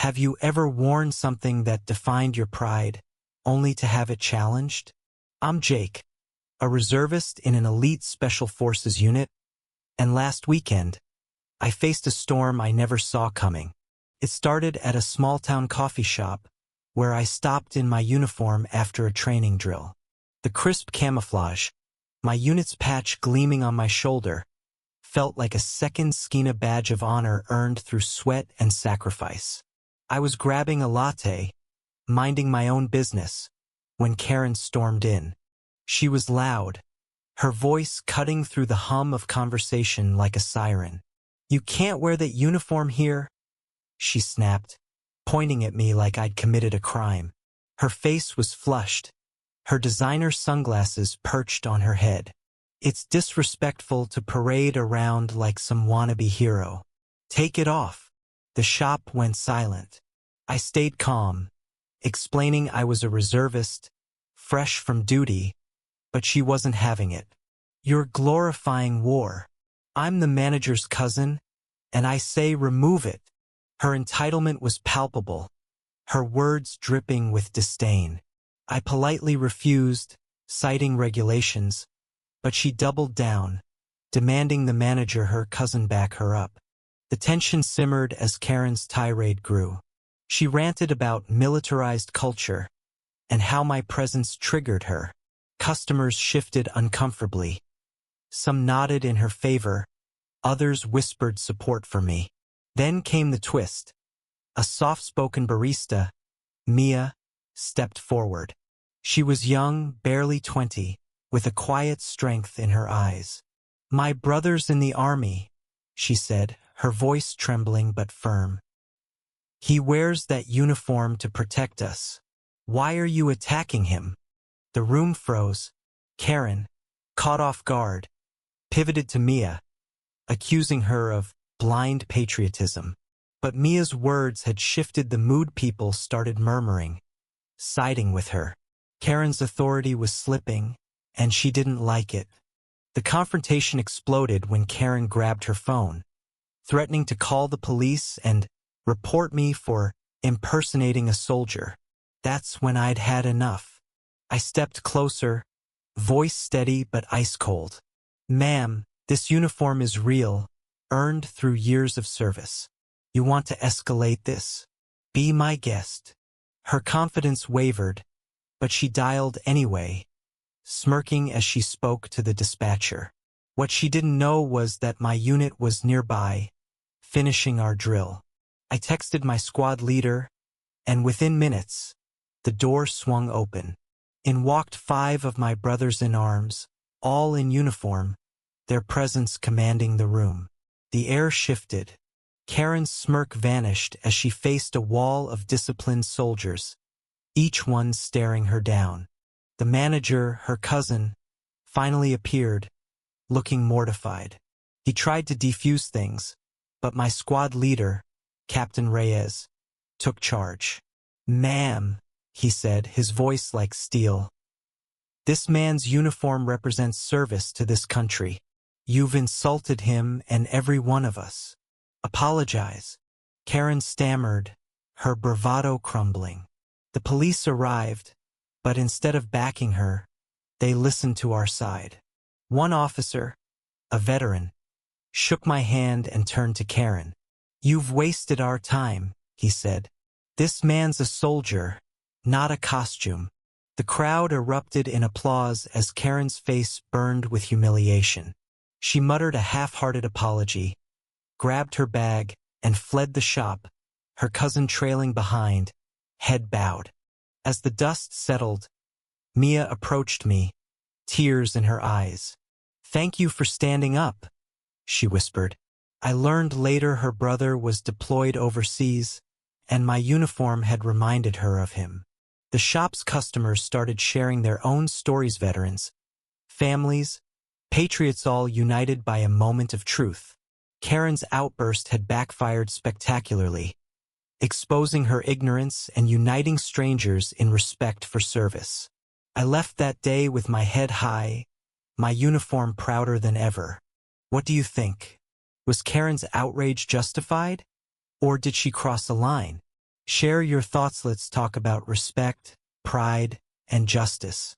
Have you ever worn something that defined your pride, only to have it challenged? I'm Jake, a reservist in an elite special forces unit, and last weekend, I faced a storm I never saw coming. It started at a small-town coffee shop, where I stopped in my uniform after a training drill. The crisp camouflage, my unit's patch gleaming on my shoulder, felt like a second Skeena badge of honor earned through sweat and sacrifice. I was grabbing a latte, minding my own business, when Karen stormed in. She was loud, her voice cutting through the hum of conversation like a siren. "You can't wear that uniform here," she snapped, pointing at me like I'd committed a crime. Her face was flushed, her designer sunglasses perched on her head. "It's disrespectful to parade around like some wannabe hero. Take it off." The shop went silent. I stayed calm, explaining I was a reservist, fresh from duty, but she wasn't having it. "You're glorifying war. I'm the manager's cousin, and I say remove it." Her entitlement was palpable, her words dripping with disdain. I politely refused, citing regulations, but she doubled down, demanding the manager her cousin back her up. The tension simmered as Karen's tirade grew. She ranted about militarized culture and how my presence triggered her. Customers shifted uncomfortably. Some nodded in her favor, others whispered support for me. Then came the twist. A soft-spoken barista, Mia, stepped forward. She was young, barely 20, with a quiet strength in her eyes. "My brother's in the army," she said, her voice trembling but firm. "He wears that uniform to protect us. Why are you attacking him?" The room froze. Karen, caught off guard, pivoted to Mia, accusing her of blind patriotism. But Mia's words had shifted the mood. People started murmuring, siding with her. Karen's authority was slipping, and she didn't like it. The confrontation exploded when Karen grabbed her phone, threatening to call the police and report me for impersonating a soldier. That's when I'd had enough. I stepped closer, voice steady but ice cold. "Ma'am, this uniform is real, earned through years of service. You want to escalate this? Be my guest." Her confidence wavered, but she dialed anyway, smirking as she spoke to the dispatcher. What she didn't know was that my unit was nearby, finishing our drill. I texted my squad leader, and within minutes, the door swung open. In walked 5 of my brothers in arms, all in uniform, their presence commanding the room. The air shifted. Karen's smirk vanished as she faced a wall of disciplined soldiers, each one staring her down. The manager, her cousin, finally appeared, looking mortified. He tried to defuse things, but my squad leader, Captain Reyes, took charge. "Ma'am," he said, his voice like steel, "this man's uniform represents service to this country. You've insulted him and every one of us. Apologize." Karen stammered, her bravado crumbling. The police arrived, but instead of backing her, they listened to our side. One officer, a veteran, shook my hand and turned to Karen. "You've wasted our time," he said. "This man's a soldier, not a costume." The crowd erupted in applause as Karen's face burned with humiliation. She muttered a half-hearted apology, grabbed her bag, and fled the shop, her cousin trailing behind, head bowed. As the dust settled, Mia approached me, tears in her eyes. "Thank you for standing up," she whispered. I learned later her brother was deployed overseas, and my uniform had reminded her of him. The shop's customers started sharing their own stories. Veterans, families, patriots, all united by a moment of truth. Karen's outburst had backfired spectacularly, exposing her ignorance and uniting strangers in respect for service. I left that day with my head high, my uniform prouder than ever. What do you think? Was Karen's outrage justified? Or did she cross a line? Share your thoughts. Let's talk about respect, pride, and justice.